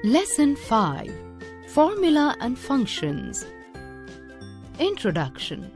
Lesson 5. Formula and Functions. Introduction.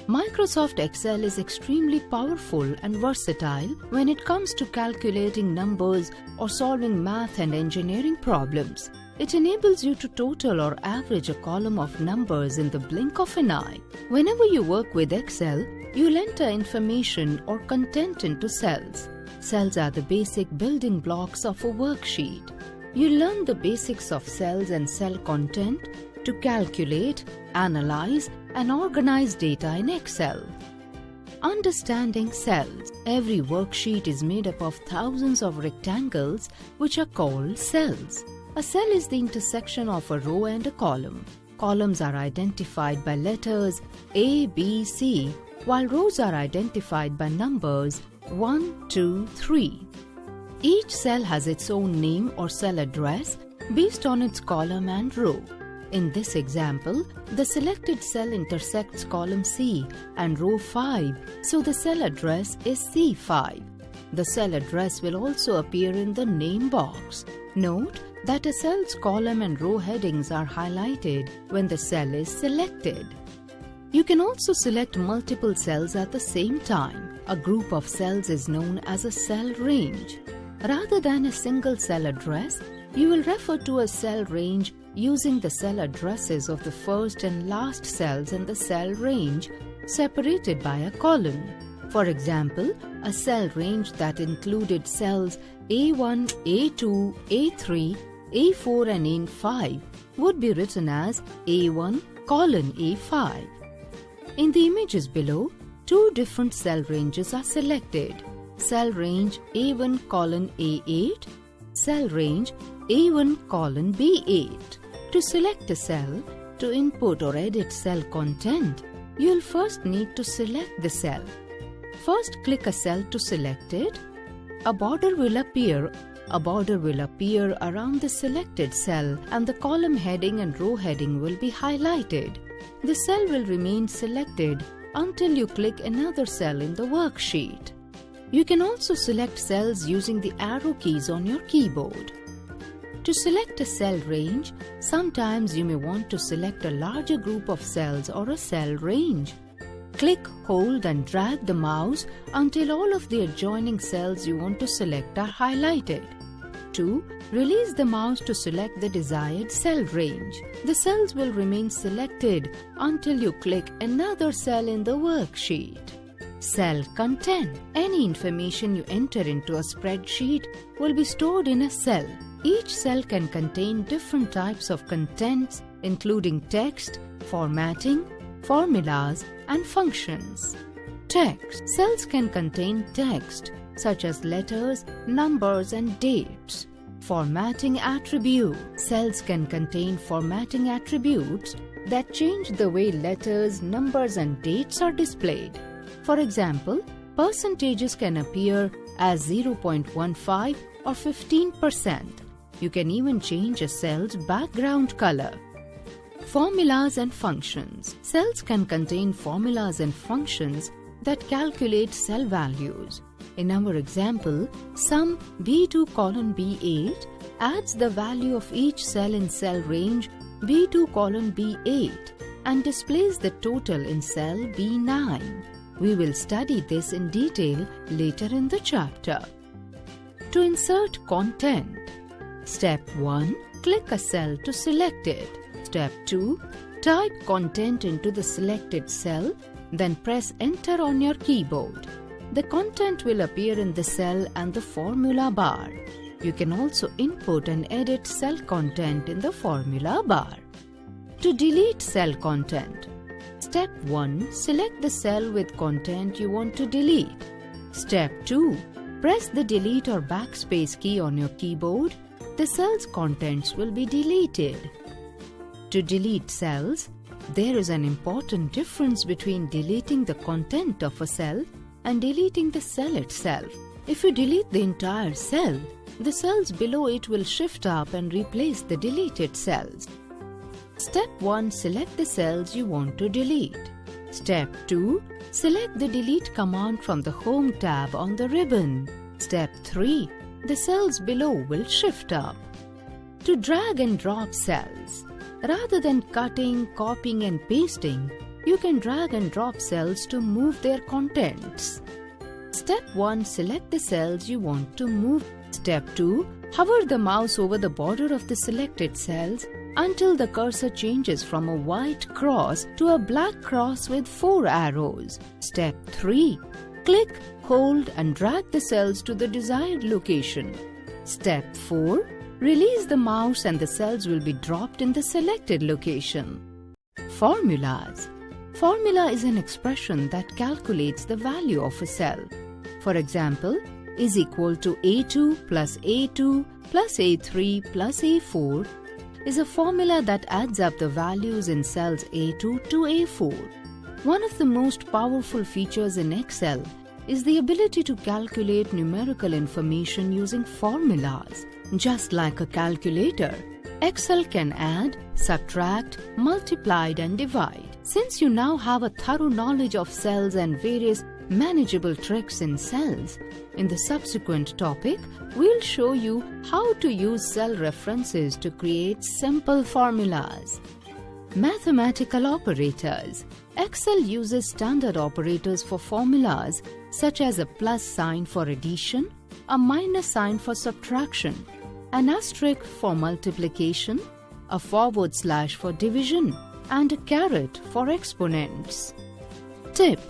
Microsoft Excel is extremely powerful and versatile when it comes to calculating numbers or solving math and engineering problems. It enables you to total or average a column of numbers in the blink of an eye. Whenever you work with Excel, you'll enter information or content into cells. Cells are the basic building blocks of a worksheet. You learn the basics of cells and cell content to calculate, analyze, and organize data in Excel. Understanding cells. Every worksheet is made up of thousands of rectangles which are called cells. A cell is the intersection of a row and a column. Columns are identified by letters A, B, C, while rows are identified by numbers 1, 2, 3. Each cell has its own name or cell address based on its column and row. In this example, the selected cell intersects column C and row 5, so the cell address is C5. The cell address will also appear in the name box. Note that a cell's column and row headings are highlighted when the cell is selected. You can also select multiple cells at the same time. A group of cells is known as a cell range. Rather than a single cell address, you will refer to a cell range using the cell addresses of the first and last cells in the cell range separated by a column. For example, a cell range that included cells A1, A2, A3, A4 and A5 would be written as A1, A5. In the images below, two different cell ranges are selected. Cell range A1, A8, cell range A1, B8. To select a cell, to input or edit cell content, you'll first need to select the cell. First, click a cell to select it. A border will appear around the selected cell and the column heading and row heading will be highlighted. The cell will remain selected until you click another cell in the worksheet. You can also select cells using the arrow keys on your keyboard. To select a cell range, sometimes you may want to select a larger group of cells or a cell range. Click, hold and drag the mouse until all of the adjoining cells you want to select are highlighted. 2. Release the mouse to select the desired cell range. The cells will remain selected until you click another cell in the worksheet. Cell content. Any information you enter into a spreadsheet will be stored in a cell. Each cell can contain different types of contents, including text, formatting, formulas, and functions. Text. Cells can contain text, such as letters, numbers, and dates. Formatting attribute. Cells can contain formatting attributes that change the way letters, numbers, and dates are displayed. For example, percentages can appear as 0.15 or 15%. You can even change a cell's background color. Formulas and functions. Cells can contain formulas and functions that calculate cell values. In our example, sum B2, B8 adds the value of each cell in cell range B2, B8 and displays the total in cell B9. We will study this in detail later in the chapter. To insert content. Step 1. Click a cell to select it. Step 2. Type content into the selected cell, then press Enter on your keyboard. The content will appear in the cell and the formula bar. You can also input and edit cell content in the formula bar. To delete cell content. Step 1. Select the cell with content you want to delete. Step 2. Press the delete or backspace key on your keyboard. The cell's contents will be deleted. To delete cells, there is an important difference between deleting the content of a cell and deleting the cell itself. If you delete the entire cell, the cells below it will shift up and replace the deleted cells. Step 1. Select the cells you want to delete. Step 2. Select the Delete command from the Home tab on the ribbon. Step 3. The cells below will shift up. To drag and drop cells. Rather than cutting, copying and pasting, you can drag and drop cells to move their contents. Step 1. Select the cells you want to move. Step 2. Hover the mouse over the border of the selected cells until the cursor changes from a white cross to a black cross with 4 arrows. Step 3. Click, hold and drag the cells to the desired location. Step 4. Release the mouse and the cells will be dropped in the selected location. Formulas. Formula is an expression that calculates the value of a cell. For example, is equal to A2 plus A2 plus A3 plus A4 is a formula that adds up the values in cells A2 to A4. One of the most powerful features in Excel is the ability to calculate numerical information using formulas. Just like a calculator, Excel can add, subtract, multiply and divide. Since you now have a thorough knowledge of cells and various manageable tricks in cells, in the subsequent topic, we'll show you how to use cell references to create simple formulas. Mathematical operators. Excel uses standard operators for formulas such as a plus sign for addition, a minus sign for subtraction, an asterisk for multiplication, a forward slash for division, and a caret for exponents. Tip: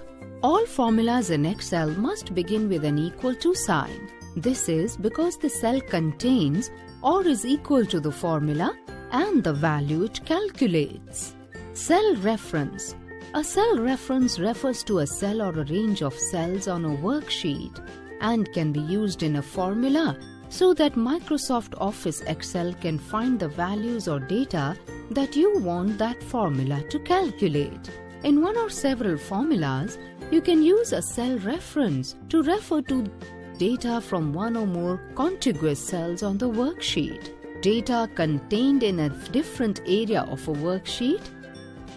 all formulas in Excel must begin with an equal to sign. This is because the cell contains or is equal to the formula and the value it calculates. Cell reference. A cell reference refers to a cell or a range of cells on a worksheet and can be used in a formula so that Microsoft Office Excel can find the values or data that you want that formula to calculate. In one or several formulas, you can use a cell reference to refer to data from one or more contiguous cells on the worksheet, data contained in a different area of a worksheet,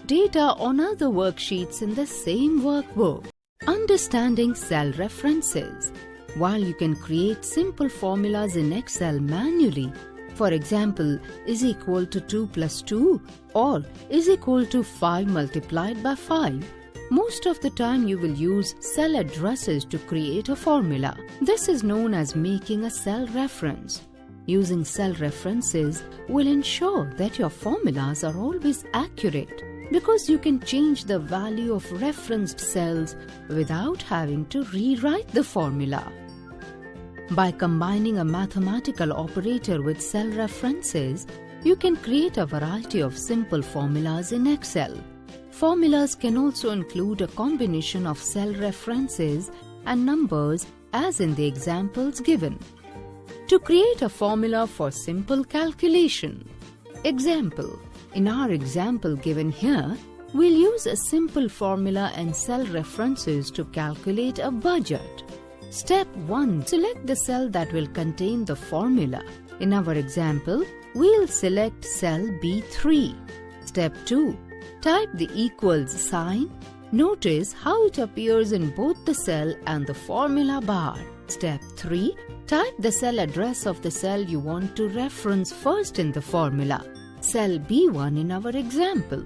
data on other worksheets in the same workbook. Understanding cell references. While you can create simple formulas in Excel manually, for example, is equal to 2 plus 2 or is equal to 5 multiplied by 5, most of the time you will use cell addresses to create a formula. This is known as making a cell reference. Using cell references will ensure that your formulas are always accurate because you can change the value of referenced cells without having to rewrite the formula. By combining a mathematical operator with cell references, you can create a variety of simple formulas in Excel. Formulas can also include a combination of cell references and numbers as in the examples given. To create a formula for simple calculation. Example. In our example given here, we'll use a simple formula and cell references to calculate a budget. Step 1. Select the cell that will contain the formula. In our example, we'll select cell B3. Step 2. Type the equals sign. Notice how it appears in both the cell and the formula bar. Step 3. Type the cell address of the cell you want to reference first in the formula. Cell B1 in our example.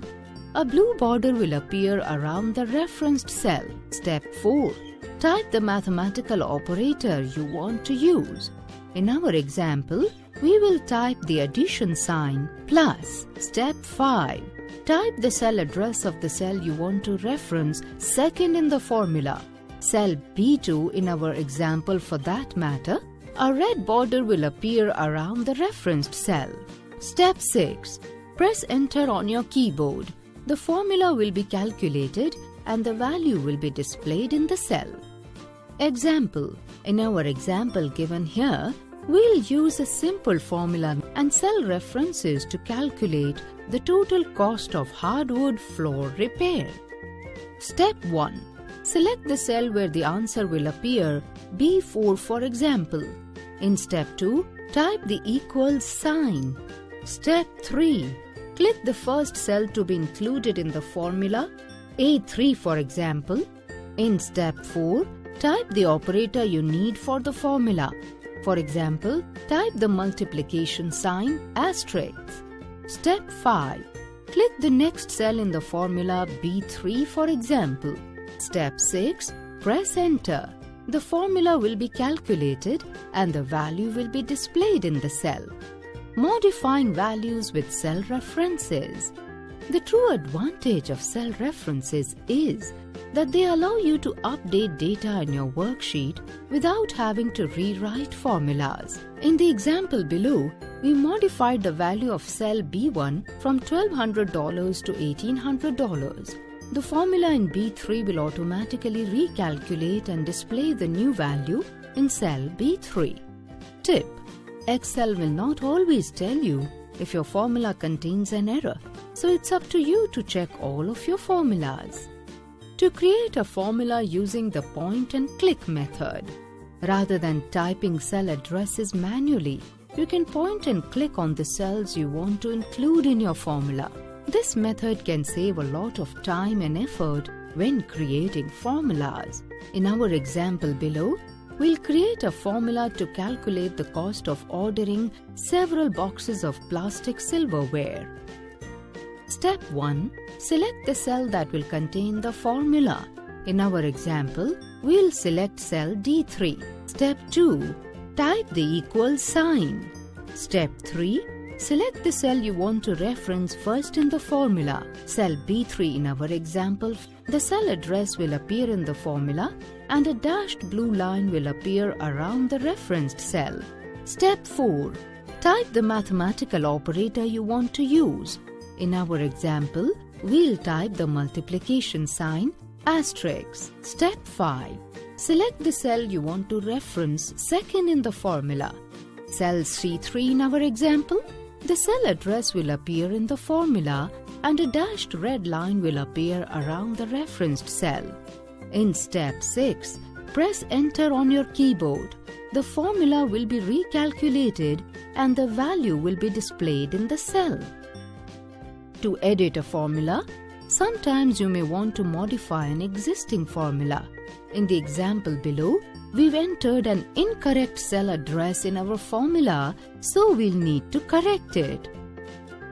A blue border will appear around the referenced cell. Step 4. Type the mathematical operator you want to use. In our example, we will type the addition sign plus. Step 5. Type the cell address of the cell you want to reference second in the formula. Cell B2 in our example for that matter, a red border will appear around the referenced cell. Step 6. Press enter on your keyboard. The formula will be calculated and the value will be displayed in the cell. Example. In our example given here, we'll use a simple formula and cell references to calculate the total cost of hardwood floor repair. Step 1. Select the cell where the answer will appear, B4 for example. In step 2, type the equals sign. Step 3. Click the first cell to be included in the formula, A3 for example. In step 4, type the operator you need for the formula. For example, type the multiplication sign asterisk. Step 5. Click the next cell in the formula B3 for example. Step 6. Press enter. The formula will be calculated and the value will be displayed in the cell. Modifying values with cell references. The true advantage of cell references is that they allow you to update data in your worksheet without having to rewrite formulas. In the example below, we modified the value of cell B1 from $1,200 to $1,800. The formula in B3 will automatically recalculate and display the new value in cell B3. Tip: Excel will not always tell you if your formula contains an error, so it's up to you to check all of your formulas. To create a formula using the point and click method, rather than typing cell addresses manually, you can point and click on the cells you want to include in your formula. This method can save a lot of time and effort when creating formulas. In our example below, we'll create a formula to calculate the cost of ordering several boxes of plastic silverware. Step 1. Select the cell that will contain the formula. In our example, we'll select cell D3. Step 2. Type the equal sign. Step 3. Select the cell you want to reference first in the formula. Cell B3 in our example, the cell address will appear in the formula and a dashed blue line will appear around the referenced cell. Step 4. Type the mathematical operator you want to use. In our example, we'll type the multiplication sign asterisk. Step 5. Select the cell you want to reference second in the formula. Cell C3 in our example, the cell address will appear in the formula and a dashed red line will appear around the referenced cell. In step 6, press enter on your keyboard. The formula will be recalculated and the value will be displayed in the cell. To edit a formula, sometimes you may want to modify an existing formula. In the example below, we've entered an incorrect cell address in our formula, so we'll need to correct it.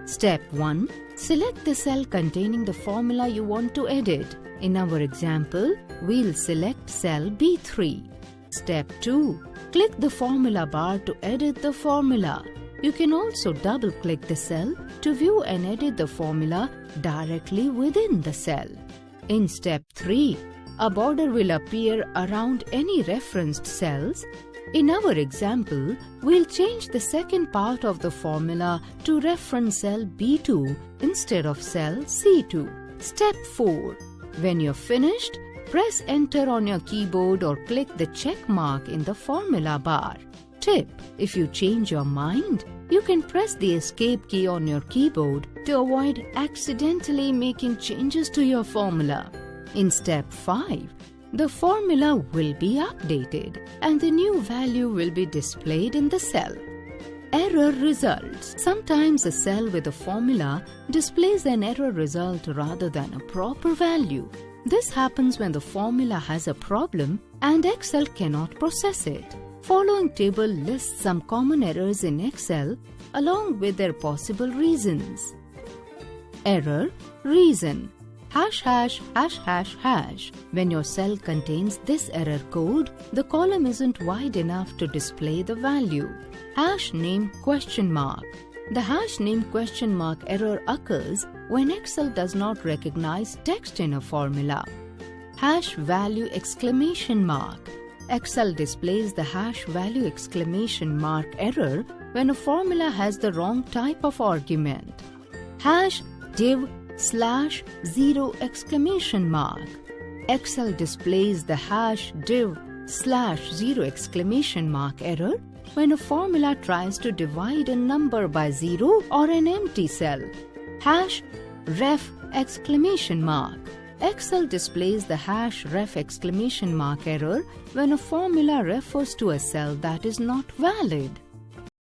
Step 1. Select the cell containing the formula you want to edit. In our example, we'll select cell B3. Step 2. Click the formula bar to edit the formula. You can also double-click the cell to view and edit the formula directly within the cell. In step 3, a border will appear around any referenced cells. In our example, we'll change the second part of the formula to reference cell B2 instead of cell C2. Step 4. When you're finished, press enter on your keyboard or click the check mark in the formula bar. Tip: If you change your mind, you can press the escape key on your keyboard to avoid accidentally making changes to your formula. In step 5, the formula will be updated and the new value will be displayed in the cell. Error results. Sometimes a cell with a formula displays an error result rather than a proper value. This happens when the formula has a problem and Excel cannot process it. Following table lists some common errors in Excel along with their possible reasons. Error reason: #####. When your cell contains this error code, the column isn't wide enough to display the value. #name ? The #name ? Error occurs when Excel does not recognize text in a formula. #value ! Excel displays the #value ! Error when a formula has the wrong type of argument. #div /0 ! Excel displays the #div /0 ! Error when a formula tries to divide a number by 0 or an empty cell. #ref ! Excel displays the #ref ! Error when a formula refers to a cell that is not valid.